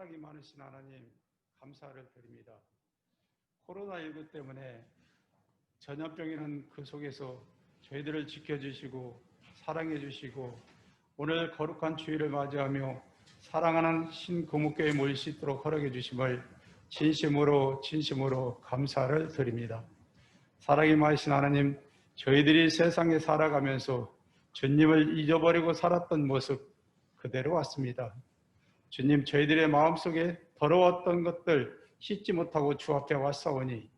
사랑이 많으신 하나님 감사를 드립니다. 코로나19 때문에 전염병이라는 그 속에서 저희들을 지켜주시고 사랑해 주시고 오늘 거룩한 주일을 맞이하며 사랑하는 신고목교회에 모일 수 있도록 허락해 주심을 진심으로 감사를 드립니다. 사랑이 많으신 하나님, 저희들이 세상에 살아가면서 주님을 잊어버리고 살았던 모습 그대로 왔습니다. 주님, 저희들의 마음속에 더러웠던 것들 씻지 못하고 주 앞에 왔사오니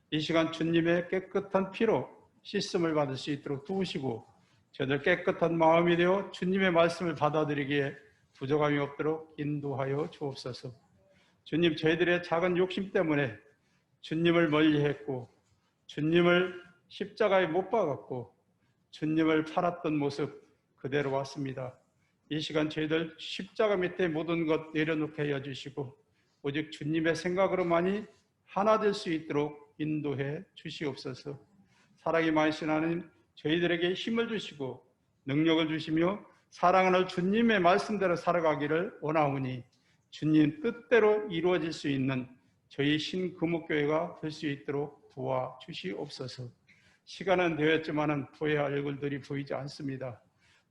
이 시간 주님의 깨끗한 피로 씻음을 받을 수 있도록 도우시고 저희들 깨끗한 마음이 되어 주님의 말씀을 받아들이기에 부족함이 없도록 인도하여 주옵소서. 주님, 저희들의 작은 욕심 때문에 주님을 멀리했고 주님을 십자가에 못 박았고 주님을 팔았던 모습 그대로 왔습니다. 이 시간 저희들 십자가 밑에 모든 것 내려놓게 하여 주시고 오직 주님의 생각으로만이 하나 될 수 있도록 인도해 주시옵소서. 사랑이 많으신 하나님, 저희들에게 힘을 주시고 능력을 주시며 사랑하는 주님의 말씀대로 살아가기를 원하오니 주님 뜻대로 이루어질 수 있는 저희 신금옥교회가 될 수 있도록 도와주시옵소서. 시간은 되었지만 보혜할 얼굴들이 보이지 않습니다.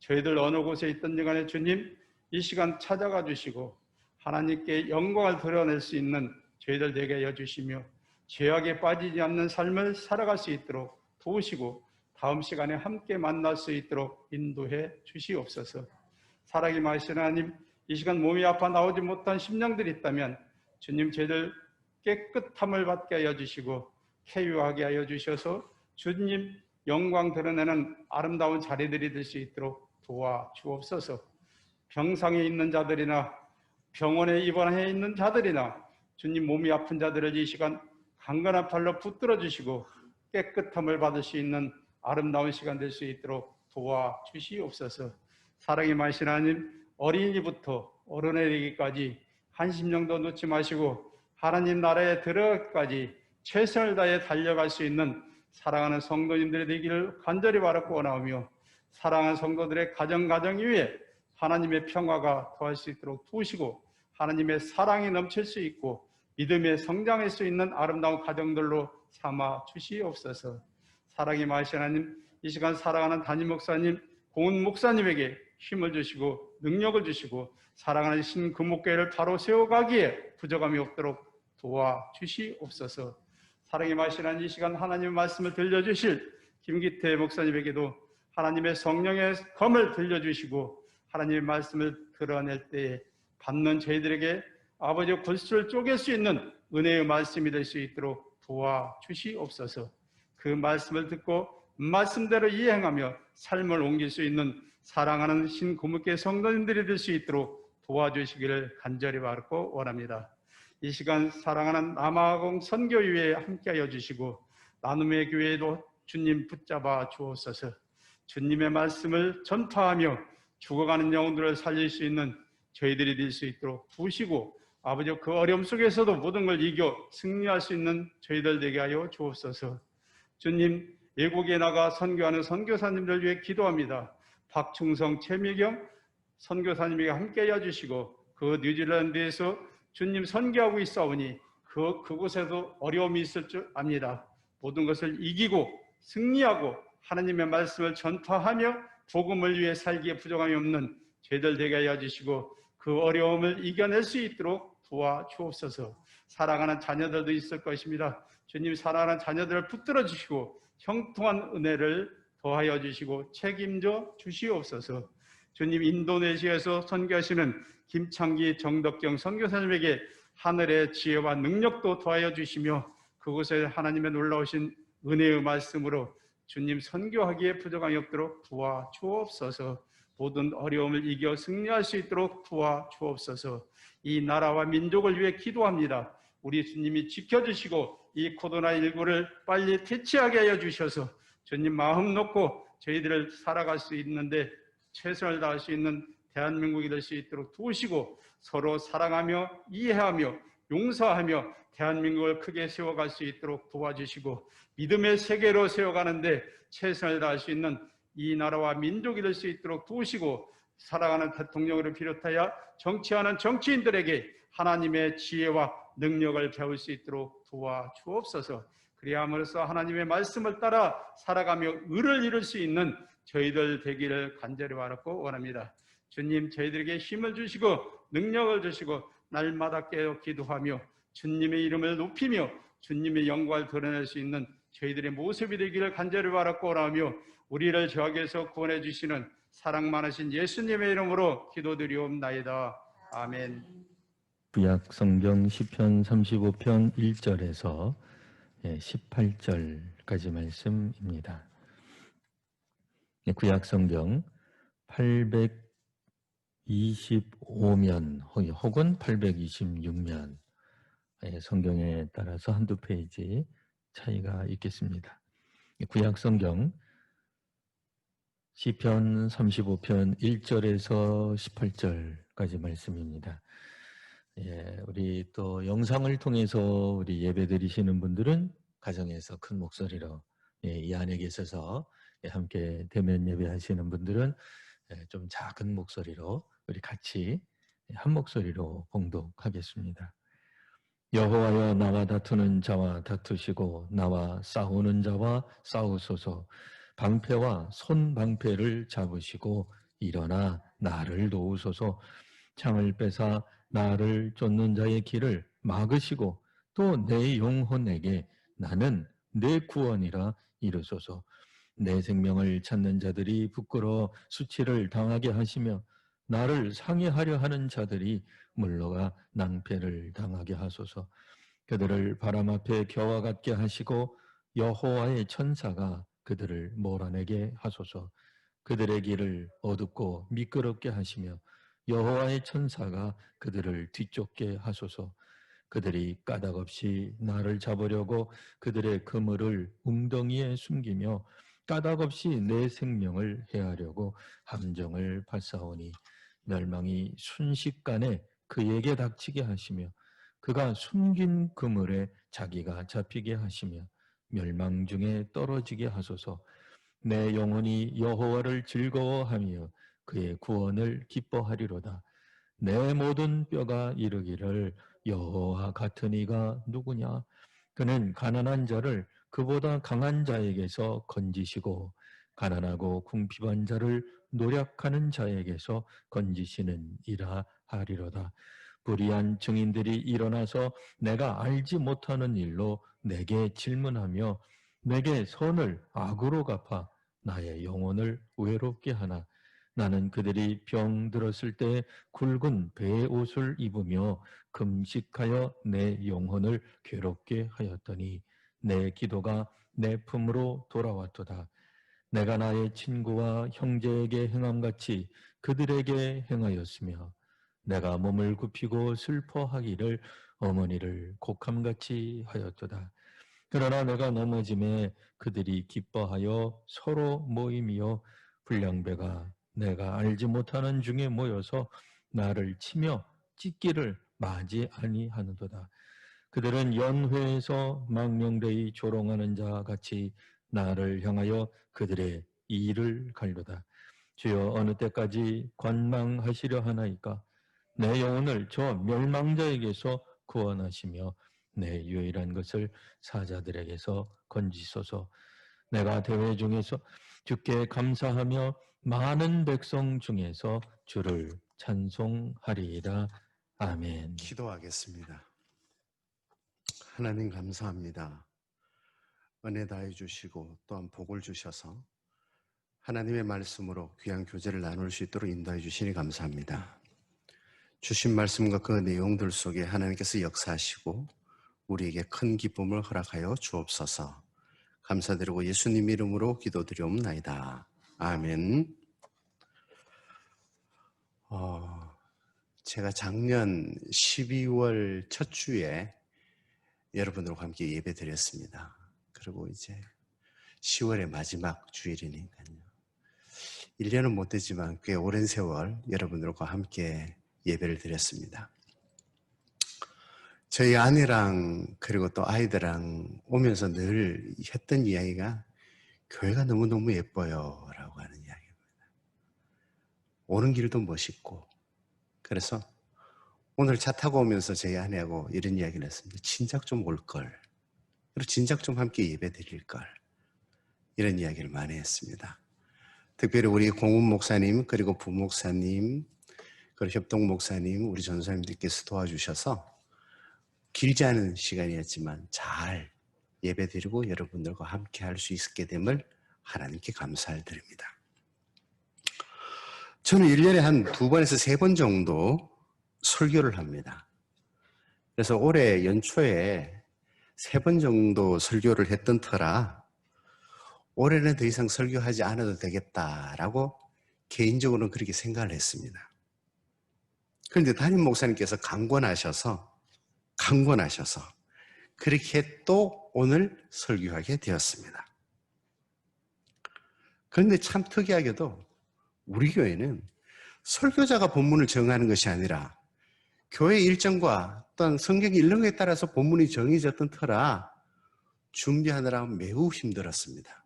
저희들 어느 곳에 있든지 간에 주님 이 시간 찾아가 주시고 하나님께 영광을 드러낼 수 있는 저희들 되게 하여 주시며 죄악에 빠지지 않는 삶을 살아갈 수 있도록 도우시고 다음 시간에 함께 만날 수 있도록 인도해 주시옵소서. 사랑이 많으신 하나님, 이 시간 몸이 아파 나오지 못한 심령들이 있다면 주님 저희들 깨끗함을 받게 하여 주시고 쾌유하게 하여 주셔서 주님 영광 드러내는 아름다운 자리들이 될 수 있도록 도와주옵소서. 병상에 있는 자들이나 병원에 입원해 있는 자들이나 주님 몸이 아픈 자들을 이 시간 강건한 팔로 붙들어 주시고 깨끗함을 받을 수 있는 아름다운 시간 될 수 있도록 도와주시옵소서. 사랑이 많으신 하나님, 어린이부터 어른에 이르기까지 한 심령도 놓지 마시고 하나님 나라에 들어가기까지 최선을 다해 달려갈 수 있는 사랑하는 성도님들이 되기를 간절히 바라고 원하오며 사랑하는 성도들의 가정 위에 하나님의 평화가 더할 수 있도록 도우시고 하나님의 사랑이 넘칠 수 있고 믿음에 성장할 수 있는 아름다운 가정들로 삼아 주시옵소서. 사랑이 많으신 하나님, 이 시간 사랑하는 담임 목사님, 고은 목사님에게 힘을 주시고 능력을 주시고 사랑하는 신금옥교회를 바로 세워가기에 부족함이 없도록 도와주시옵소서. 사랑이 많으신 하나님, 이 시간 하나님의 말씀을 들려주실 김기태 목사님에게도 하나님의 성령의 검을 들려주시고 하나님의 말씀을 드러낼 때에 받는 저희들에게 아버지의 골수를 쪼갤 수 있는 은혜의 말씀이 될 수 있도록 도와주시옵소서. 그 말씀을 듣고 말씀대로 이행하며 삶을 옮길 수 있는 사랑하는 신고목교회 성도님들이 될 수 있도록 도와주시기를 간절히 바라고 원합니다. 이 시간 사랑하는 남아공 선교위에 함께하여 주시고 나눔의 교회도 주님 붙잡아 주옵소서. 주님의 말씀을 전파하며 죽어가는 영혼들을 살릴 수 있는 저희들이 될 수 있도록 도우시고 아버지 그 어려움 속에서도 모든 걸 이겨 승리할 수 있는 저희들 되게 하여 주옵소서. 주님, 외국에 나가 선교하는 선교사님들 위해 기도합니다. 박충성, 최미경 선교사님에게 함께하여 주시고 그 뉴질랜드에서 주님 선교하고 있사오니 그곳에도 어려움이 있을 줄 압니다. 모든 것을 이기고 승리하고 하나님의 말씀을 전파하며 복음을 위해 살기에 부족함이 없는 저희들 되게 하여 주시고 그 어려움을 이겨낼 수 있도록 도와주옵소서. 사랑하는 자녀들도 있을 것입니다. 주님 사랑하는 자녀들을 붙들어 주시고 형통한 은혜를 더하여 주시고 책임져 주시옵소서. 주님 인도네시아에서 선교하시는 김창기 정덕경 선교사님에게 하늘의 지혜와 능력도 더하여 주시며 그곳에 하나님의 놀라우신 은혜의 말씀으로 주님 선교하기에 부족함이 없도록 도와주옵소서. 모든 어려움을 이겨 승리할 수 있도록 도와주옵소서. 이 나라와 민족을 위해 기도합니다. 우리 주님이 지켜주시고 이 코로나19를 빨리 퇴치하게 하여 주셔서 주님 마음 놓고 저희들을 살아갈 수 있는데 최선을 다할 수 있는 대한민국이 될 수 있도록 도우시고 서로 사랑하며 이해하며 용서하며 대한민국을 크게 세워갈 수 있도록 도와주시고 믿음의 세계로 세워가는데 최선을 다할 수 있는 이 나라와 민족이 될 수 있도록 도우시고 사랑하는 대통령을 비롯하여 정치하는 정치인들에게 하나님의 지혜와 능력을 배울 수 있도록 도와주옵소서. 그리함으로써 하나님의 말씀을 따라 살아가며 의를 이룰 수 있는 저희들 되기를 간절히 바라고 원합니다. 주님, 저희들에게 힘을 주시고 능력을 주시고 날마다 깨어 기도하며 주님의 이름을 높이며 주님의 영광을 드러낼 수 있는 저희들의 모습이 되기를 간절히 바라고 원하며 우리를 죄악에서 구원해 주시는 사랑 많으신 예수님의 이름으로 기도드리옵나이다. 아멘. 구약 성경 시편 35편 1절에서 18절까지 말씀입니다. 구약 성경 825면 혹은 826면 성경에 따라서 한두 페이지 차이가 있겠습니다. 구약 성경 시편 35편 1절에서 18절까지 말씀입니다. 우리 또 영상을 통해서 우리 예배 드리시는 분들은 가정에서 큰 목소리로 이 안에 계셔서 함께 대면 예배하시는 분들은 좀 작은 목소리로 우리 같이 한 목소리로 봉독하겠습니다. 여호와여, 나와 다투는 자와 다투시고 나와 싸우는 자와 싸우소서. 방패와 손방패를 잡으시고 일어나 나를 도우소서. 창을 빼사 나를 쫓는 자의 길을 막으시고 또 내 영혼에게 나는 내 구원이라 이르소서. 내 생명을 찾는 자들이 부끄러워 수치를 당하게 하시며 나를 상해하려 하는 자들이 물러가 낭패를 당하게 하소서. 그들을 바람 앞에 겨와 같게 하시고 여호와의 천사가 그들을 몰아내게 하소서. 그들의 길을 어둡고 미끄럽게 하시며 여호와의 천사가 그들을 뒤쫓게 하소서. 그들이 까닭없이 나를 잡으려고 그들의 그물을 웅덩이에 숨기며 까닭없이 내 생명을 해하려고 함정을 발사오니 멸망이 순식간에 그에게 닥치게 하시며 그가 숨긴 그물에 자기가 잡히게 하시며 멸망 중에 떨어지게 하소서. 내 영혼이 여호와를 즐거워하며 그의 구원을 기뻐하리로다. 내 모든 뼈가 이르기를 여호와 같은 이가 누구냐? 그는 가난한 자를 그보다 강한 자에게서 건지시고 가난하고 궁핍한 자를 노력하는 자에게서 건지시는 이라 하리로다. 불의한 증인들이 일어나서 내가 알지 못하는 일로 내게 질문하며 내게 선을 악으로 갚아 나의 영혼을 외롭게 하나. 나는 그들이 병 들었을 때 굵은 베옷을 입으며 금식하여 내 영혼을 괴롭게 하였더니 내 기도가 내 품으로 돌아왔도다. 내가 나의 친구와 형제에게 행함같이 그들에게 행하였으며 내가 몸을 굽히고 슬퍼하기를 어머니를 곡함같이 하였도다. 그러나 내가 넘어짐에 그들이 기뻐하여 서로 모임이요 불량배가 내가 알지 못하는 중에 모여서 나를 치며 찢기를 마지 아니하는도다. 그들은 연회에서 망령되이 조롱하는 자 같이 나를 향하여 그들의 이를 갈도다. 주여, 어느 때까지 관망하시려 하나이까? 내 영혼을 저 멸망자에게서 구원하시며 내 유일한 것을 사자들에게서 건지소서. 내가 대회 중에서 주께 감사하며 많은 백성 중에서 주를 찬송하리이다. 아멘. 기도하겠습니다. 하나님 감사합니다. 은혜 다해 주시고 또한 복을 주셔서 하나님의 말씀으로 귀한 교제를 나눌 수 있도록 인도해 주시니 감사합니다. 주신 말씀과 그 내용들 속에 하나님께서 역사하시고 우리에게 큰 기쁨을 허락하여 주옵소서. 감사드리고 예수님 이름으로 기도드리옵나이다. 아멘. 제가 작년 12월 첫 주에 여러분들과 함께 예배 드렸습니다. 그리고 이제 10월의 마지막 주일이니까요. 1년은 못 되지만 꽤 오랜 세월 여러분들과 함께 예배를 드렸습니다. 저희 아내랑 그리고 또 아이들랑 오면서 늘 했던 이야기가 교회가 너무너무 예뻐요 라고 하는 이야기입니다. 오는 길도 멋있고 그래서 오늘 차 타고 오면서 저희 아내하고 이런 이야기를 했습니다. 진작 좀 올 걸. 그리고 진작 좀 함께 예배 드릴 걸. 이런 이야기를 많이 했습니다. 특별히 우리 공훈 목사님, 그리고 부목사님, 그리고 협동 목사님, 우리 전사님들께서 도와주셔서 길지 않은 시간이었지만 잘 예배 드리고 여러분들과 함께 할 수 있게 됨을 하나님께 감사를 드립니다. 저는 1년에 한 2번에서 3번 정도 설교를 합니다. 그래서 올해 연초에 3번 정도 설교를 했던 터라 올해는 더 이상 설교하지 않아도 되겠다라고 개인적으로는 그렇게 생각을 했습니다. 그런데 담임 목사님께서 강권하셔서 그렇게 또 오늘 설교하게 되었습니다. 그런데 참 특이하게도 우리 교회는 설교자가 본문을 정하는 것이 아니라 교회 일정과 또한 성경 일렁에 따라서 본문이 정해졌던 터라 준비하느라 매우 힘들었습니다.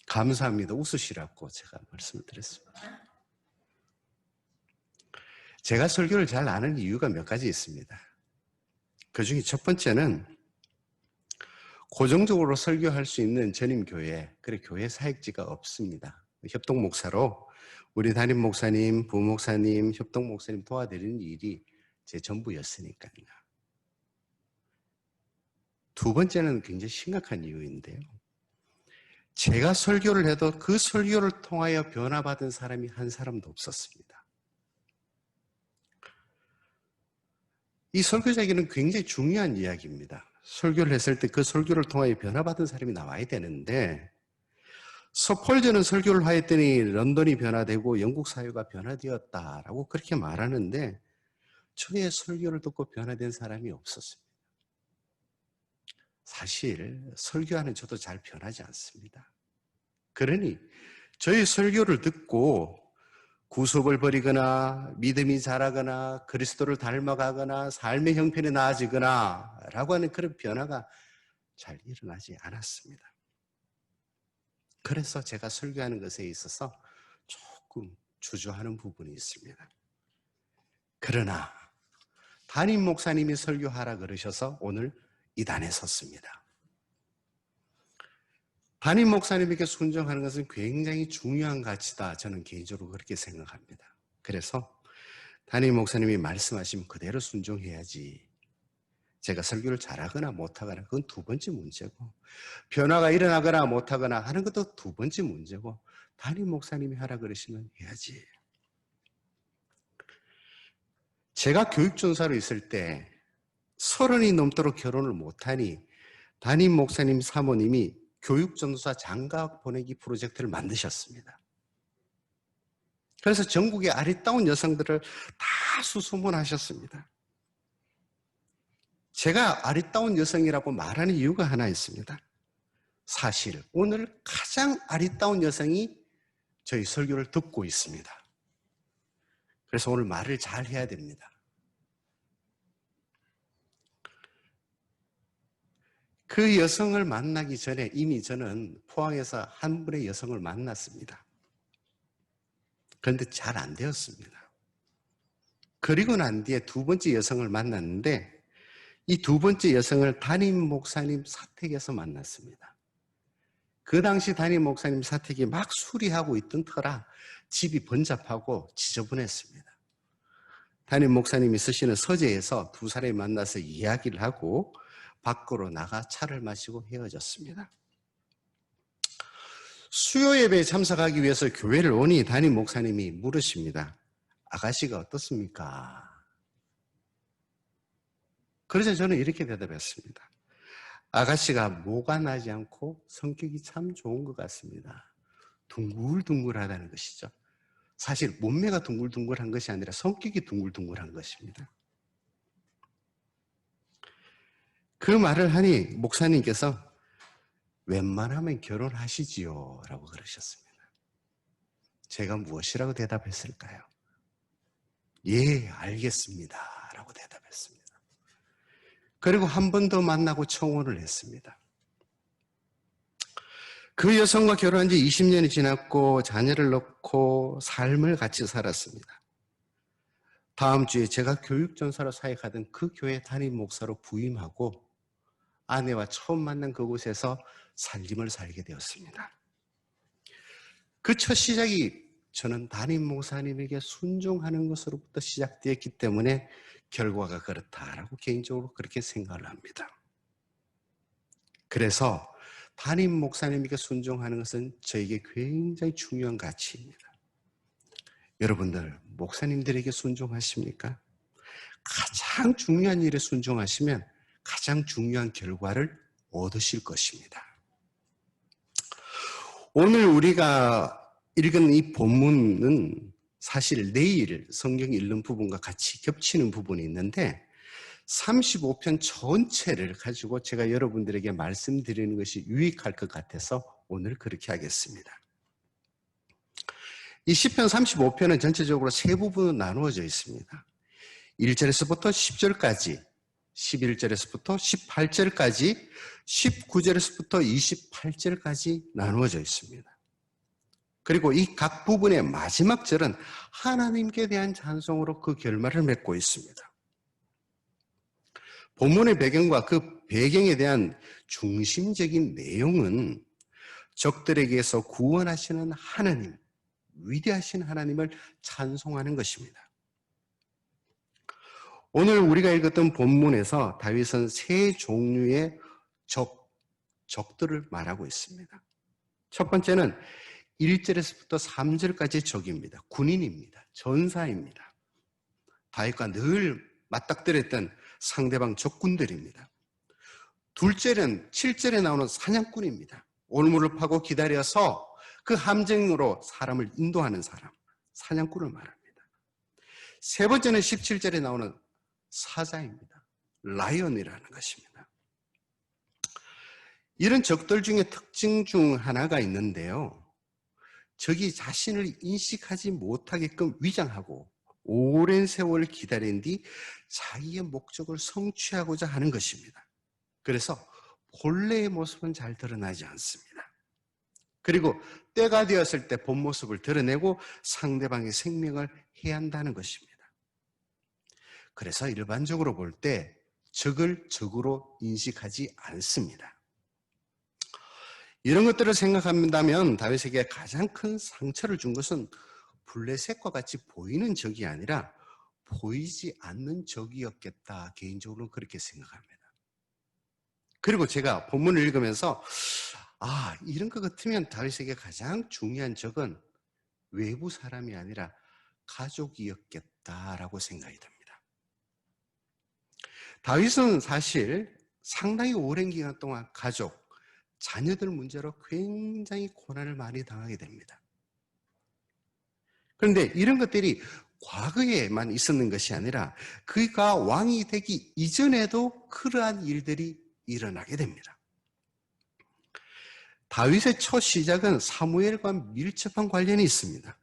감사합니다. 웃으시라고 제가 말씀을 드렸습니다. 제가 설교를 잘 아는 이유가 몇 가지 있습니다. 그 중에 첫 번째는 고정적으로 설교할 수 있는 전임교회, 그리고 교회 사역지가 없습니다. 협동 목사로 우리 담임 목사님, 부목사님, 협동 목사님 도와드리는 일이 제 전부였으니까요. 두 번째는 굉장히 심각한 이유인데요. 제가 설교를 해도 그 설교를 통하여 변화받은 사람이 한 사람도 없었습니다. 이 설교자에게는 굉장히 중요한 이야기입니다. 설교를 했을 때 그 설교를 통하여 변화받은 사람이 나와야 되는데 서폴저는 설교를 하였더니 런던이 변화되고 영국 사회가 변화되었다라고 그렇게 말하는데 저의 설교를 듣고 변화된 사람이 없었습니다. 사실 설교하는 저도 잘 변하지 않습니다. 그러니 저의 설교를 듣고 구속을 버리거나 믿음이 자라거나 그리스도를 닮아가거나 삶의 형편이 나아지거나 라고 하는 그런 변화가 잘 일어나지 않았습니다. 그래서 제가 설교하는 것에 있어서 조금 주저하는 부분이 있습니다. 그러나 담임 목사님이 설교하라 그러셔서 오늘 이 단에 섰습니다. 담임 목사님에게 순종하는 것은 굉장히 중요한 가치다. 저는 개인적으로 그렇게 생각합니다. 그래서 담임 목사님이 말씀하시면 그대로 순종해야지. 제가 설교를 잘하거나 못하거나 그건 두 번째 문제고 변화가 일어나거나 못하거나 하는 것도 두 번째 문제고 담임 목사님이 하라 그러시면 해야지. 제가 교육전사로 있을 때 30이 넘도록 결혼을 못하니 담임 목사님 사모님이 교육전도사 장가학 보내기 프로젝트를 만드셨습니다. 그래서 전국의 아리따운 여성들을 다 수소문하셨습니다. 제가 아리따운 여성이라고 말하는 이유가 하나 있습니다. 사실 오늘 가장 아리따운 여성이 저희 설교를 듣고 있습니다. 그래서 오늘 말을 잘 해야 됩니다. 그 여성을 만나기 전에 이미 저는 포항에서 한 분의 여성을 만났습니다. 그런데 잘 안 되었습니다. 그리고 난 뒤에 두 번째 여성을 만났는데 이 두 번째 여성을 담임 목사님 사택에서 만났습니다. 그 당시 담임 목사님 사택이 막 수리하고 있던 터라 집이 번잡하고 지저분했습니다. 담임 목사님이 쓰시는 서재에서 두 사람이 만나서 이야기를 하고 밖으로 나가 차를 마시고 헤어졌습니다. 수요 예배에 참석하기 위해서 교회를 오니 담임 목사님이 물으십니다. 아가씨가 어떻습니까? 그래서 저는 이렇게 대답했습니다. 아가씨가 모가 나지 않고 성격이 참 좋은 것 같습니다. 둥글둥글하다는 것이죠. 사실 몸매가 둥글둥글한 것이 아니라 성격이 둥글둥글한 것입니다. 그 말을 하니 목사님께서 웬만하면 결혼하시지요 라고 그러셨습니다. 제가 무엇이라고 대답했을까요? 예, 알겠습니다 라고 대답했습니다. 그리고 한 번 더 만나고 청혼을 했습니다. 그 여성과 결혼한 지 20년이 지났고 자녀를 낳고 삶을 같이 살았습니다. 다음 주에 제가 교육전사로 사역하던 그 교회 담임 목사로 부임하고 아내와 처음 만난 그곳에서 살림을 살게 되었습니다. 그 첫 시작이 저는 담임 목사님에게 순종하는 것으로부터 시작되었기 때문에 결과가 그렇다라고 개인적으로 그렇게 생각을 합니다. 그래서 담임 목사님에게 순종하는 것은 저에게 굉장히 중요한 가치입니다. 여러분들 목사님들에게 순종하십니까? 가장 중요한 일에 순종하시면 가장 중요한 결과를 얻으실 것입니다. 오늘 우리가 읽은 이 본문은 사실 내일 성경 읽는 부분과 같이 겹치는 부분이 있는데 35편 전체를 가지고 제가 여러분들에게 말씀드리는 것이 유익할 것 같아서 오늘 그렇게 하겠습니다. 이 시편 35편은 전체적으로 세 부분으로 나누어져 있습니다. 1절에서부터 10절까지, 11절에서부터 18절까지, 19절에서부터 28절까지 나누어져 있습니다. 그리고 이 각 부분의 마지막 절은 하나님께 대한 찬송으로 그 결말을 맺고 있습니다. 본문의 배경과 그 배경에 대한 중심적인 내용은 적들에게서 구원하시는 하나님, 위대하신 하나님을 찬송하는 것입니다. 오늘 우리가 읽었던 본문에서 다윗은 세 종류의 적들을 말하고 있습니다. 첫 번째는 1절에서부터 3절까지 적입니다. 군인입니다. 전사입니다. 다윗과 늘 맞닥뜨렸던 상대방 적군들입니다. 둘째는 7절에 나오는 사냥꾼입니다. 올무를 파고 기다려서 그 함정으로 사람을 인도하는 사람, 사냥꾼을 말합니다. 세 번째는 17절에 나오는 사자입니다. 라이언이라는 것입니다. 이런 적들 중에 특징 중 하나가 있는데요. 적이 자신을 인식하지 못하게끔 위장하고 오랜 세월 기다린 뒤 자기의 목적을 성취하고자 하는 것입니다. 그래서 본래의 모습은 잘 드러나지 않습니다. 그리고 때가 되었을 때 본 모습을 드러내고 상대방의 생명을 해한다는 것입니다. 그래서 일반적으로 볼 때 적을 적으로 인식하지 않습니다. 이런 것들을 생각한다면 다윗에게 가장 큰 상처를 준 것은 블레셋과 같이 보이는 적이 아니라 보이지 않는 적이었겠다. 개인적으로 그렇게 생각합니다. 그리고 제가 본문을 읽으면서 이런 것 같으면 다윗에게 가장 중요한 적은 외부 사람이 아니라 가족이었겠다라고 생각이 듭니다. 다윗은 사실 상당히 오랜 기간 동안 가족, 자녀들 문제로 굉장히 고난을 많이 당하게 됩니다. 그런데 이런 것들이 과거에만 있었는 것이 아니라 그가 왕이 되기 이전에도 그러한 일들이 일어나게 됩니다. 다윗의 첫 시작은 사무엘과 밀접한 관련이 있습니다.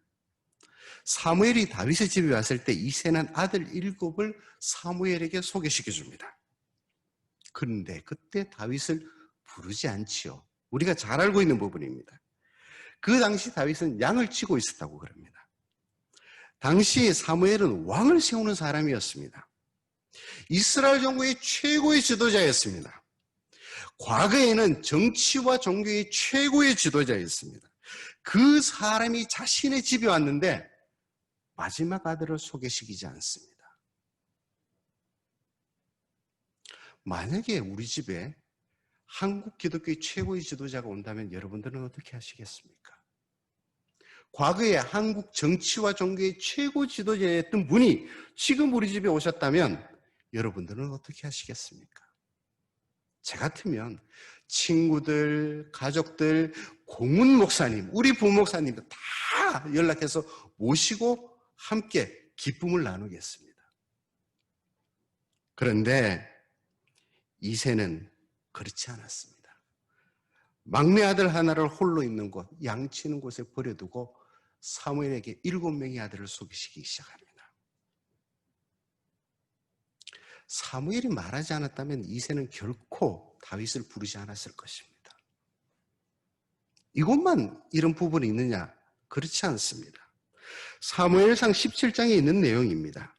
사무엘이 다윗의 집에 왔을 때 이새는 아들 7을 사무엘에게 소개시켜 줍니다. 그런데 그때 다윗을 부르지 않지요. 우리가 잘 알고 있는 부분입니다. 그 당시 다윗은 양을 치고 있었다고 그럽니다. 당시 사무엘은 왕을 세우는 사람이었습니다. 이스라엘 정부의 최고의 지도자였습니다. 과거에는 정치와 종교의 최고의 지도자였습니다. 그 사람이 자신의 집에 왔는데 마지막 아들을 소개시키지 않습니다. 만약에 우리 집에 한국 기독교의 최고의 지도자가 온다면 여러분들은 어떻게 하시겠습니까? 과거에 한국 정치와 종교의 최고 지도자였던 분이 지금 우리 집에 오셨다면 여러분들은 어떻게 하시겠습니까? 저 같으면 친구들, 가족들, 고문 목사님, 우리 부목사님 다 연락해서 모시고 함께 기쁨을 나누겠습니다. 그런데 이새는 그렇지 않았습니다. 막내 아들 하나를 홀로 있는 곳, 양치는 곳에 버려두고 사무엘에게 7명의 아들을 소개시키기 시작합니다. 사무엘이 말하지 않았다면 이새는 결코 다윗을 부르지 않았을 것입니다. 이것만 이런 부분이 있느냐? 그렇지 않습니다. 사무엘상 17장에 있는 내용입니다.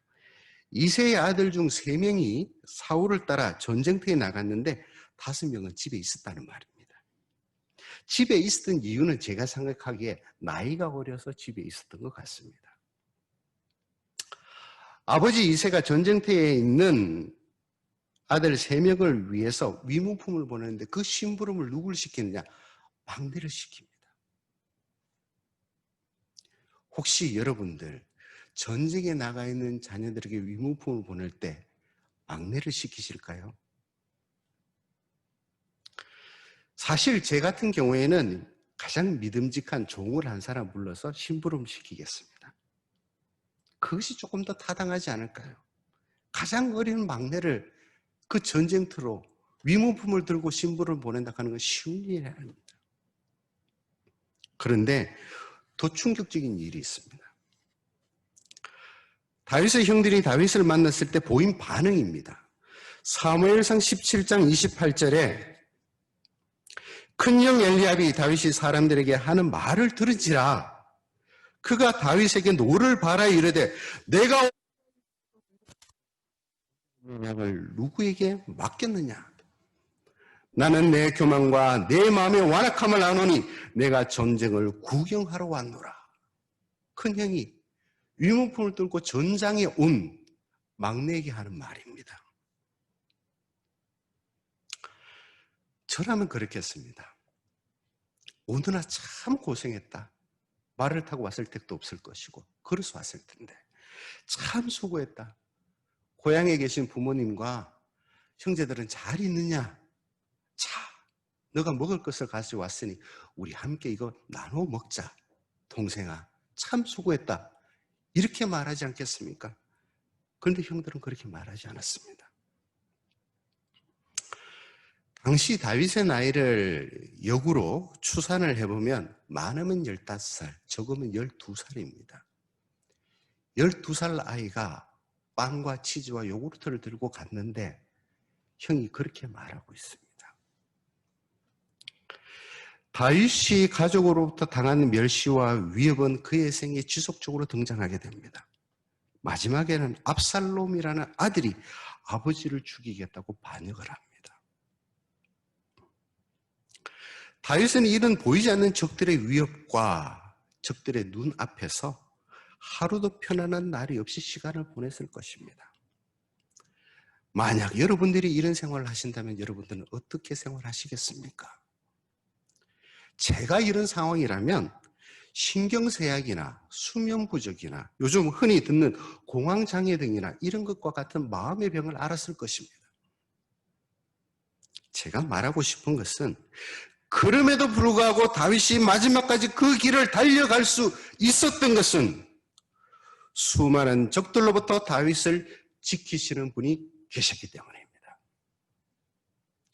이새의 아들 중 3명이 사울을 따라 전쟁터에 나갔는데 5명은 집에 있었다는 말입니다. 집에 있었던 이유는 제가 생각하기에 나이가 어려서 집에 있었던 것 같습니다. 아버지 이새가 전쟁터에 있는 아들 3명을 위해서 위문품을 보내는데 그 심부름을 누구를 시키느냐? 막내를 시킵니다. 혹시 여러분들 전쟁에 나가 있는 자녀들에게 위문품을 보낼 때 막내를 시키실까요? 사실 제 같은 경우에는 가장 믿음직한 종을 한 사람 불러서 심부름 시키겠습니다. 그것이 조금 더 타당하지 않을까요? 가장 어린 막내를 그 전쟁터로 위문품을 들고 심부름을 보낸다 하는 건 쉬운 일이 아닙니다. 그런데 더 충격적인 일이 있습니다. 다윗의 형들이 다윗을 만났을 때 보인 반응입니다. 사무엘상 17장 28절에 큰형 엘리압이 다윗이 사람들에게 하는 말을 들은지라 그가 다윗에게 노를 바라 이르되 내가 을 누구에게 맡겼느냐? 나는 내 교만과 내 마음의 완악함을 아노니 내가 전쟁을 구경하러 왔노라. 큰형이 위문품을 들고 전장에 온 막내에게 하는 말입니다. 저라면 그렇겠습니다. 오늘아 참 고생했다. 말을 타고 왔을 택도 없을 것이고 걸어서 왔을 텐데 참 수고했다. 고향에 계신 부모님과 형제들은 잘 있느냐? 자, 너가 먹을 것을 가지고 왔으니 우리 함께 이거 나눠 먹자. 동생아, 참 수고했다. 이렇게 말하지 않겠습니까? 그런데 형들은 그렇게 말하지 않았습니다. 당시 다윗의 나이를 역으로 추산을 해보면 많으면 15살, 적으면 12살입니다. 12살 아이가 빵과 치즈와 요구르트를 들고 갔는데 형이 그렇게 말하고 있습니다. 다윗이 가족으로부터 당한 멸시와 위협은 그의 생에 지속적으로 등장하게 됩니다. 마지막에는 압살롬이라는 아들이 아버지를 죽이겠다고 반역을 합니다. 다윗은 이런 보이지 않는 적들의 위협과 적들의 눈앞에서 하루도 편안한 날이 없이 시간을 보냈을 것입니다. 만약 여러분들이 이런 생활을 하신다면 여러분들은 어떻게 생활하시겠습니까? 제가 이런 상황이라면 신경쇠약이나 수면 부족이나 요즘 흔히 듣는 공황장애 등이나 이런 것과 같은 마음의 병을 앓았을 것입니다. 제가 말하고 싶은 것은 그럼에도 불구하고 다윗이 마지막까지 그 길을 달려갈 수 있었던 것은 수많은 적들로부터 다윗을 지키시는 분이 계셨기 때문입니다.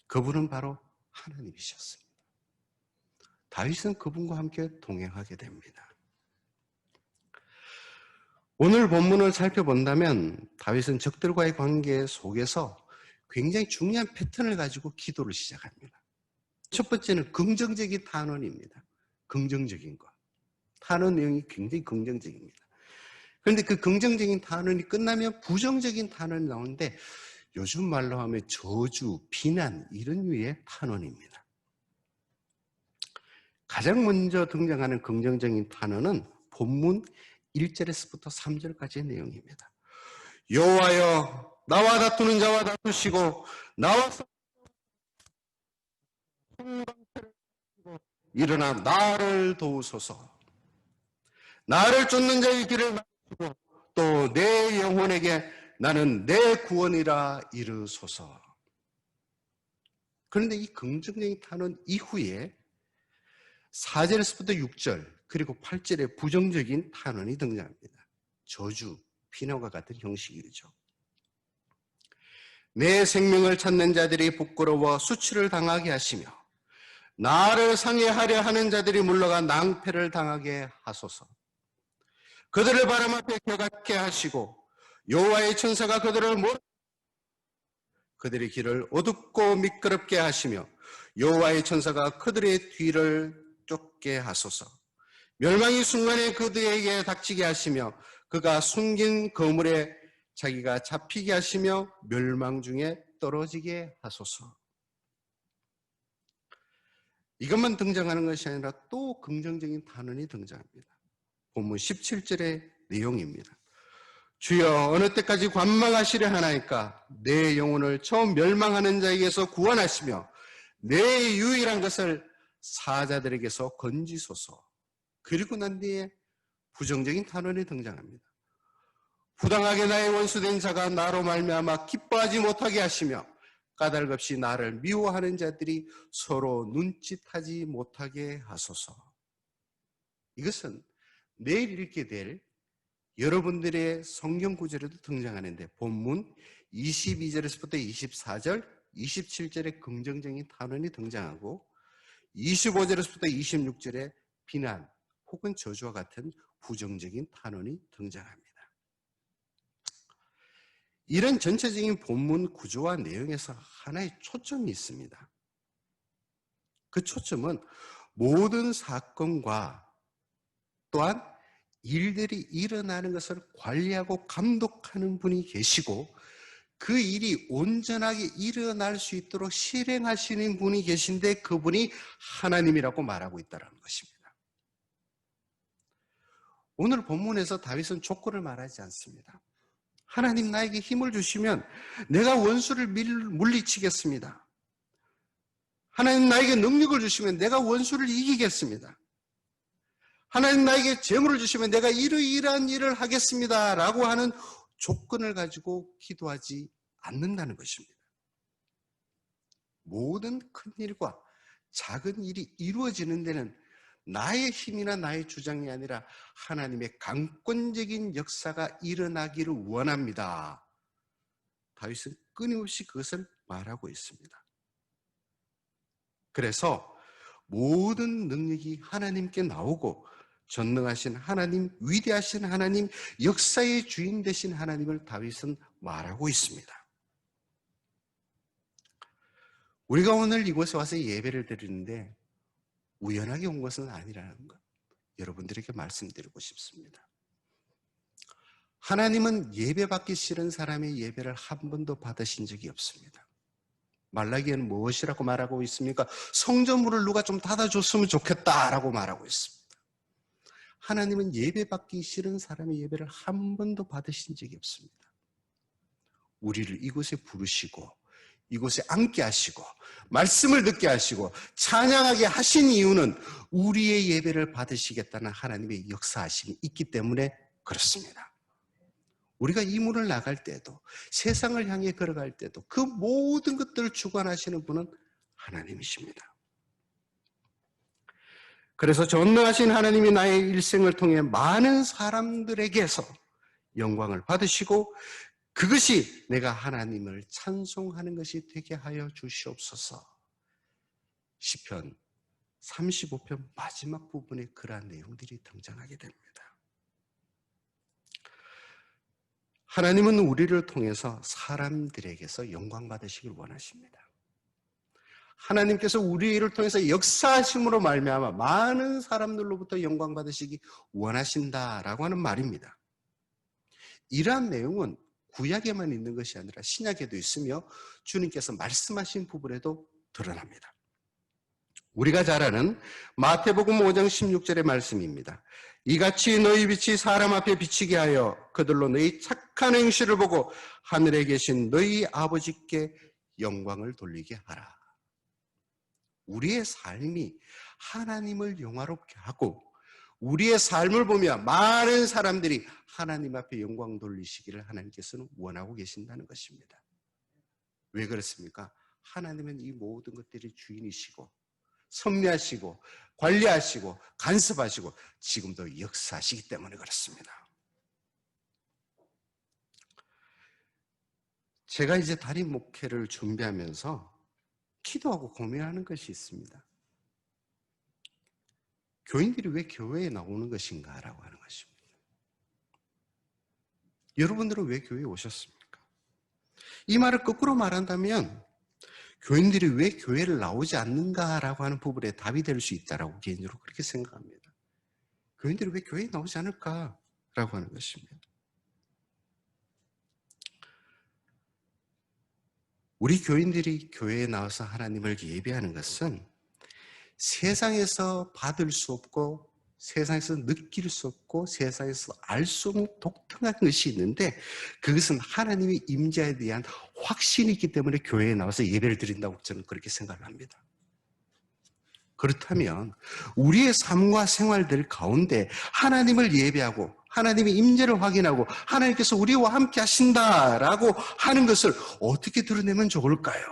그분은 바로 하나님이셨습니다. 다윗은 그분과 함께 동행하게 됩니다. 오늘 본문을 살펴본다면 다윗은 적들과의 관계 속에서 굉장히 중요한 패턴을 가지고 기도를 시작합니다. 첫 번째는 긍정적인 탄원입니다. 긍정적인 것. 탄원 내용이 굉장히 긍정적입니다. 그런데 그 긍정적인 탄원이 끝나면 부정적인 탄원이 나오는데 요즘 말로 하면 저주, 비난 이런 류의 탄원입니다. 가장 먼저 등장하는 긍정적인 탄원은 본문 1절에서부터 3절까지의 내용입니다. 여호와여 나와 다투는 자와 다투시고 나와 일어나 나를 도우소서. 나를 쫓는 자의 길을 막으시고 또 내 영혼에게 나는 내 구원이라 이르소서. 그런데 이 긍정적인 탄원 이후에 4절에서부터 6절 그리고 8절에 부정적인 탄원이 등장합니다. 저주, 비난과 같은 형식이죠. 내 생명을 찾는 자들이 부끄러워 수치를 당하게 하시며 나를 상해하려 하는 자들이 물러가 낭패를 당하게 하소서. 그들을 바람 앞에 격하게 하시고 여호와의 천사가 그들을 그들의 길을 어둡고 미끄럽게 하시며 여호와의 천사가 그들의 뒤를 쫓게 하소서. 멸망이 순간에 그들에게 닥치게 하시며 그가 숨긴 거물에 자기가 잡히게 하시며 멸망 중에 떨어지게 하소서. 이것만 등장하는 것이 아니라 또 긍정적인 단원이 등장합니다. 본문 17절의 내용입니다. 주여 어느 때까지 관망하시려 하나이까? 내 영혼을 처음 멸망하는 자에게서 구원하시며 내 유일한 것을 사자들에게서 건지소서. 그리고 난 뒤에 부정적인 단원이 등장합니다. 부당하게 나의 원수된 자가 나로 말미암아 기뻐하지 못하게 하시며 까닭없이 나를 미워하는 자들이 서로 눈짓하지 못하게 하소서. 이것은 내일 읽게 될 여러분들의 성경 구절에도 등장하는데 본문 22절에서부터 24절, 27절에 긍정적인 단원이 등장하고 25절에서부터 26절에 비난 혹은 저주와 같은 부정적인 단원이 등장합니다. 이런 전체적인 본문 구조와 내용에서 하나의 초점이 있습니다. 그 초점은 모든 사건과 또한 일들이 일어나는 것을 관리하고 감독하는 분이 계시고 그 일이 온전하게 일어날 수 있도록 실행하시는 분이 계신데 그분이 하나님이라고 말하고 있다는 것입니다. 오늘 본문에서 다윗은 조건을 말하지 않습니다. 하나님 나에게 힘을 주시면 내가 원수를 물리치겠습니다. 하나님 나에게 능력을 주시면 내가 원수를 이기겠습니다. 하나님 나에게 재물을 주시면 내가 이러이러한 일을 하겠습니다. 라고 하는 조건을 가지고 기도하지 않는다는 것입니다. 모든 큰 일과 작은 일이 이루어지는 데는 나의 힘이나 나의 주장이 아니라 하나님의 강권적인 역사가 일어나기를 원합니다. 다윗은 끊임없이 그것을 말하고 있습니다. 그래서 모든 능력이 하나님께 나오고 전능하신 하나님, 위대하신 하나님, 역사의 주인 되신 하나님을 다윗은 말하고 있습니다. 우리가 오늘 이곳에 와서 예배를 드리는데 우연하게 온 것은 아니라는 것, 여러분들에게 말씀드리고 싶습니다. 하나님은 예배받기 싫은 사람의 예배를 한 번도 받으신 적이 없습니다. 말라기에는 무엇이라고 말하고 있습니까? 성전문을 누가 좀 닫아줬으면 좋겠다라고 말하고 있습니다. 하나님은 예배받기 싫은 사람의 예배를 한 번도 받으신 적이 없습니다. 우리를 이곳에 부르시고 이곳에 앉게 하시고 말씀을 듣게 하시고 찬양하게 하신 이유는 우리의 예배를 받으시겠다는 하나님의 역사하심이 있기 때문에 그렇습니다. 우리가 이 문을 나갈 때도 세상을 향해 걸어갈 때도 그 모든 것들을 주관하시는 분은 하나님이십니다. 그래서 전능하신 하나님이 나의 일생을 통해 많은 사람들에게서 영광을 받으시고 그것이 내가 하나님을 찬송하는 것이 되게 하여 주시옵소서. 시편 35편 마지막 부분에 그러한 내용들이 등장하게 됩니다. 하나님은 우리를 통해서 사람들에게서 영광 받으시길 원하십니다. 하나님께서 우리를 통해서 역사하심으로 말미암아 많은 사람들로부터 영광 받으시기 원하신다라고 하는 말입니다. 이러한 내용은 구약에만 있는 것이 아니라 신약에도 있으며 주님께서 말씀하신 부분에도 드러납니다. 우리가 잘 아는 마태복음 5장 16절의 말씀입니다. 이같이 너희 빛이 사람 앞에 비치게 하여 그들로 너희 착한 행실을 보고 하늘에 계신 너희 아버지께 영광을 돌리게 하라. 우리의 삶이 하나님을 영화롭게 하고 우리의 삶을 보며 많은 사람들이 하나님 앞에 영광 돌리시기를 하나님께서는 원하고 계신다는 것입니다. 왜 그렇습니까? 하나님은 이 모든 것들이 주인이시고 섭리하시고 관리하시고 간섭하시고 지금도 역사하시기 때문에 그렇습니다. 제가 이제 담임 목회를 준비하면서 기도하고 고민하는 것이 있습니다. 교인들이 왜 교회에 나오는 것인가라고 하는 것입니다. 여러분들은 왜 교회에 오셨습니까? 이 말을 거꾸로 말한다면 교인들이 왜 교회를 나오지 않는가라고 하는 부분에 답이 될 수 있다라고 개인적으로 그렇게 생각합니다. 교인들이 왜 교회에 나오지 않을까라고 하는 것입니다. 우리 교인들이 교회에 나와서 하나님을 예배하는 것은 세상에서 받을 수 없고 세상에서 느낄 수 없고 세상에서 알 수 없는 독특한 것이 있는데 그것은 하나님의 임재에 대한 확신이 있기 때문에 교회에 나와서 예배를 드린다고 저는 그렇게 생각을 합니다. 그렇다면 우리의 삶과 생활들 가운데 하나님을 예배하고 하나님의 임재를 확인하고 하나님께서 우리와 함께 하신다라고 하는 것을 어떻게 드러내면 좋을까요?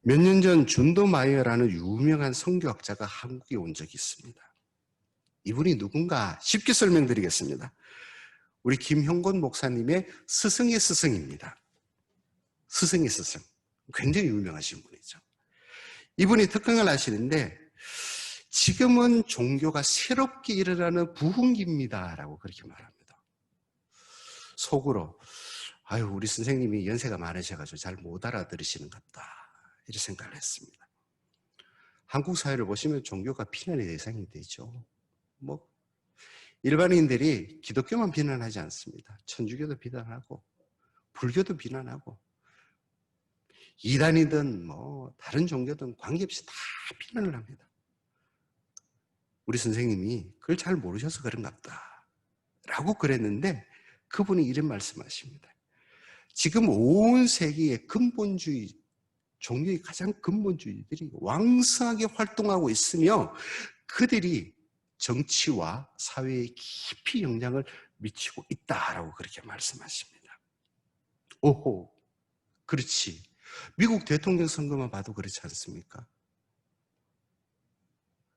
몇 년 전 준도 마이어라는 유명한 선교학자가 한국에 온 적이 있습니다. 이분이 누군가 쉽게 설명드리겠습니다. 우리 김형곤 목사님의 스승의 스승입니다. 스승의 스승. 굉장히 유명하신 분이죠. 이분이 특강을 하시는데 지금은 종교가 새롭게 일어나는 부흥기입니다 라고 그렇게 말합니다. 속으로 아유 우리 선생님이 연세가 많으셔가지고 잘 못 알아들으시는 것 같다 이렇게 생각을 했습니다. 한국 사회를 보시면 종교가 비난의 대상이 되죠. 뭐 일반인들이 기독교만 비난하지 않습니다. 천주교도 비난하고 불교도 비난하고 이단이든 뭐 다른 종교든 관계없이 다 비난을 합니다. 우리 선생님이 그걸 잘 모르셔서 그런가 보다 라고 그랬는데 그분이 이런 말씀하십니다. 지금 온 세계의 근본주의 종교의 가장 근본주의들이 왕성하게 활동하고 있으며 그들이 정치와 사회에 깊이 영향을 미치고 있다라고 그렇게 말씀하십니다. 오호, 그렇지. 미국 대통령 선거만 봐도 그렇지 않습니까?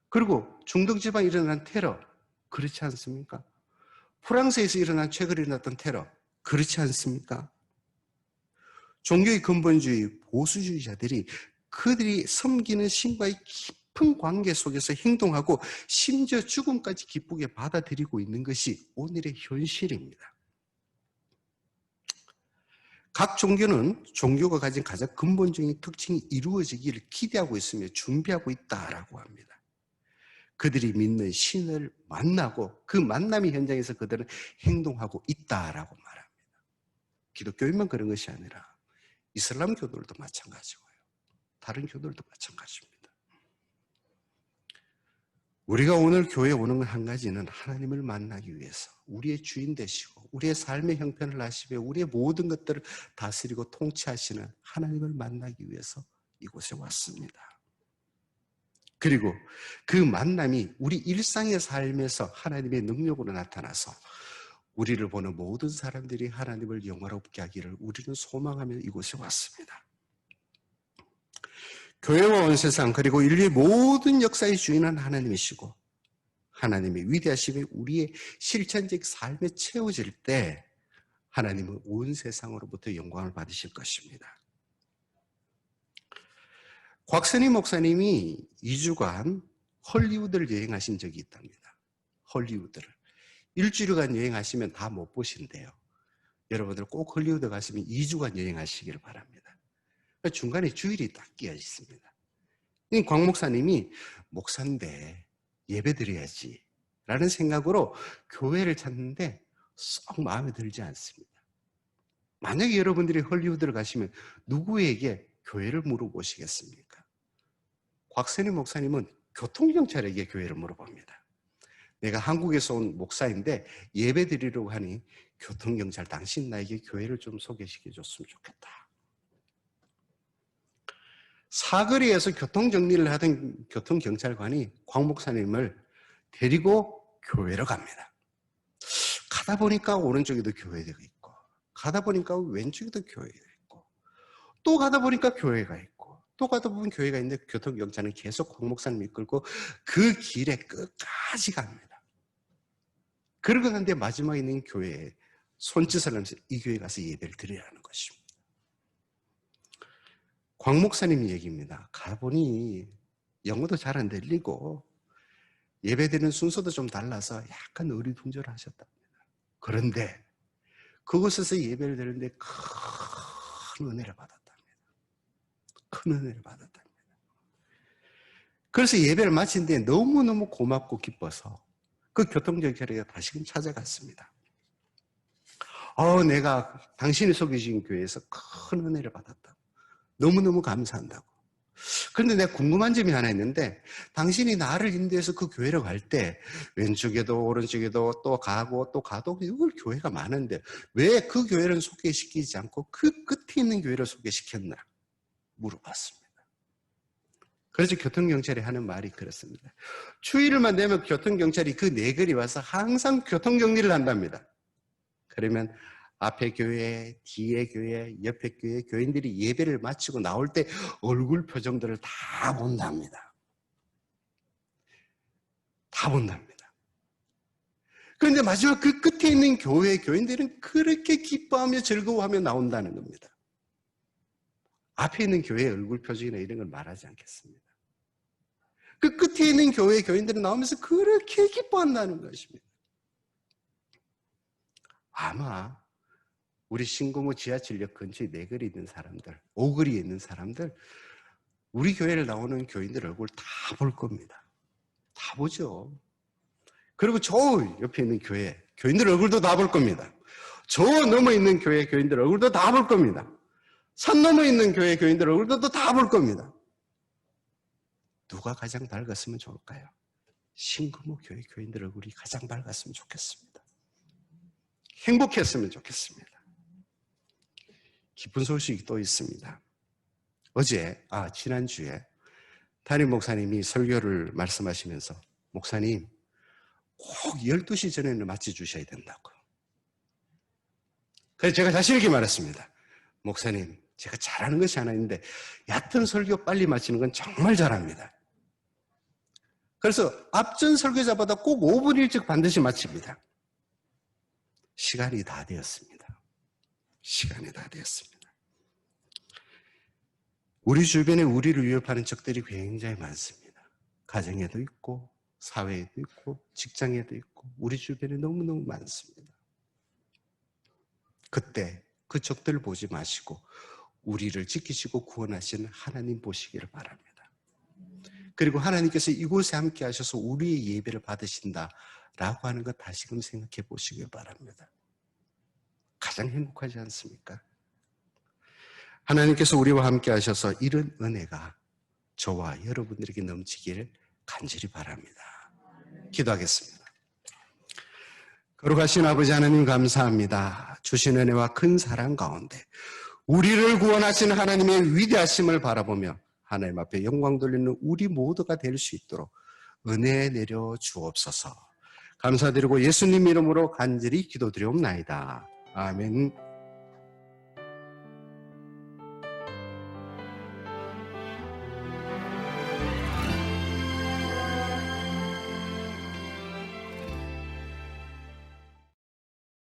그리고 중동 지방에 일어난 테러, 그렇지 않습니까? 프랑스에서 일어난 최근에 일어났던 테러, 그렇지 않습니까? 종교의 근본주의 보수주의자들이 그들이 섬기는 신과의 깊은 관계 속에서 행동하고 심지어 죽음까지 기쁘게 받아들이고 있는 것이 오늘의 현실입니다. 각 종교는 종교가 가진 가장 근본적인 특징이 이루어지기를 기대하고 있으며 준비하고 있다라고 합니다. 그들이 믿는 신을 만나고 그 만남의 현장에서 그들은 행동하고 있다라고 말합니다. 기독교인만 그런 것이 아니라 이슬람 교도들도 마찬가지고요. 다른 교도들도 마찬가지입니다. 우리가 오늘 교회에 오는 건 한 가지는 하나님을 만나기 위해서 우리의 주인 되시고 우리의 삶의 형편을 아시며 우리의 모든 것들을 다스리고 통치하시는 하나님을 만나기 위해서 이곳에 왔습니다. 그리고 그 만남이 우리 일상의 삶에서 하나님의 능력으로 나타나서 우리를 보는 모든 사람들이 하나님을 영화롭게 하기를 우리는 소망하며 이곳에 왔습니다. 교회와 온 세상 그리고 인류의 모든 역사의 주인은 하나님이시고 하나님의 위대하심이 우리의 실천적 삶에 채워질 때 하나님은 온 세상으로부터 영광을 받으실 것입니다. 곽선희 목사님이 2주간 헐리우드를 여행하신 적이 있답니다. 헐리우드를. 일주일간 여행하시면 다 못 보신대요. 여러분들 꼭 헐리우드 가시면 2주간 여행하시기를 바랍니다. 중간에 주일이 딱 끼어 있습니다. 곽 목사님이 목사인데 예배드려야지 라는 생각으로 교회를 찾는데 썩 마음에 들지 않습니다. 만약에 여러분들이 헐리우드를 가시면 누구에게 교회를 물어보시겠습니까? 곽선희 목사님은 교통경찰에게 교회를 물어봅니다. 내가 한국에서 온 목사인데 예배 드리려고 하니 교통경찰 당신 나에게 교회를 좀 소개시켜 줬으면 좋겠다. 사거리에서 교통정리를 하던 교통경찰관이 곽 목사님을 데리고 교회로 갑니다. 가다 보니까 오른쪽에도 교회가 있고 가다 보니까 왼쪽에도 교회가 있고 또 가다 보니까 교회가 있고 또 가다 보면 교회가 있는데 교통경찰은 계속 곽 목사님 이끌고 그 길에 끝까지 갑니다. 그러고 난데 마지막에 있는 교회에 손짓을 하면서 이 교회에 가서 예배를 드려야 하는 것입니다. 곽 목사님 얘기입니다. 가보니 영어도 잘 안 들리고 예배드리는 순서도 좀 달라서 약간 어리둥절하셨답니다. 그런데 그곳에서 예배를 드리는데 큰 은혜를 받았답니다. 큰 은혜를 받았답니다. 그래서 예배를 마친 뒤에 너무너무 고맙고 기뻐서 그 교통경찰에게 다시금 찾아갔습니다. 내가 당신이 소개해준 교회에서 큰 은혜를 받았다. 너무너무 감사한다고. 그런데 내가 궁금한 점이 하나 있는데 당신이 나를 인도해서 그 교회로 갈 때 왼쪽에도 오른쪽에도 또 가고 또 가도 이걸 교회가 많은데 왜 그 교회를 소개시키지 않고 그 끝에 있는 교회를 소개시켰나 물어봤습니다. 그래서 교통경찰이 하는 말이 그렇습니다. 주일만 되면 교통경찰이 그 네 거리 와서 항상 교통정리를 한답니다. 그러면 앞에 교회, 뒤에 교회, 옆에 교회, 교인들이 예배를 마치고 나올 때 얼굴 표정들을 다 본답니다. 다 본답니다. 그런데 마지막 그 끝에 있는 교회, 교인들은 그렇게 기뻐하며 즐거워하며 나온다는 겁니다. 앞에 있는 교회의 얼굴 표정이나 이런 걸 말하지 않겠습니다. 그 끝에 있는 교회, 교인들은 나오면서 그렇게 기뻐한다는 것입니다. 아마 우리 신고무 지하철역 근처에 네 거리 있는 사람들, 5거리에 있는 사람들, 우리 교회를 나오는 교인들 얼굴 다 볼 겁니다. 다 보죠. 그리고 저 옆에 있는 교회, 교인들 얼굴도 다 볼 겁니다. 저 넘어 있는 교회, 교인들 얼굴도 다 볼 겁니다. 산 넘어 있는 교회, 교인들 얼굴도 다 볼 겁니다. 누가 가장 밝았으면 좋을까요? 신고무 교회, 교인들 얼굴이 가장 밝았으면 좋겠습니다. 행복했으면 좋겠습니다. 기쁜 소식이 또 있습니다. 지난주에 담임 목사님이 설교를 말씀하시면서 목사님 꼭 12시 전에는 마쳐주셔야 된다고. 그래서 제가 자신 있게 말했습니다. 목사님, 제가 잘하는 것이 하나 있는데 얕은 설교 빨리 마치는 건 정말 잘합니다. 그래서 앞전 설교자보다 꼭 5분 일찍 반드시 마칩니다. 시간이 다 되었습니다. 시간이 다 되었습니다. 우리 주변에 우리를 위협하는 적들이 굉장히 많습니다. 가정에도 있고 사회에도 있고 직장에도 있고 우리 주변에 너무너무 많습니다. 그때 그 적들을 보지 마시고 우리를 지키시고 구원하시는 하나님 보시기를 바랍니다. 그리고 하나님께서 이곳에 함께 하셔서 우리의 예배를 받으신다라고 하는 것 다시금 생각해 보시길 바랍니다. 가장 행복하지 않습니까? 하나님께서 우리와 함께 하셔서 이런 은혜가 저와 여러분들에게 넘치기를 간절히 바랍니다. 기도하겠습니다. 거룩하신 아버지 하나님 감사합니다. 주신 은혜와 큰 사랑 가운데 우리를 구원하신 하나님의 위대하심을 바라보며 하나님 앞에 영광 돌리는 우리 모두가 될 수 있도록 은혜 내려 주옵소서. 감사드리고 예수님 이름으로 간절히 기도드리옵나이다. 아멘.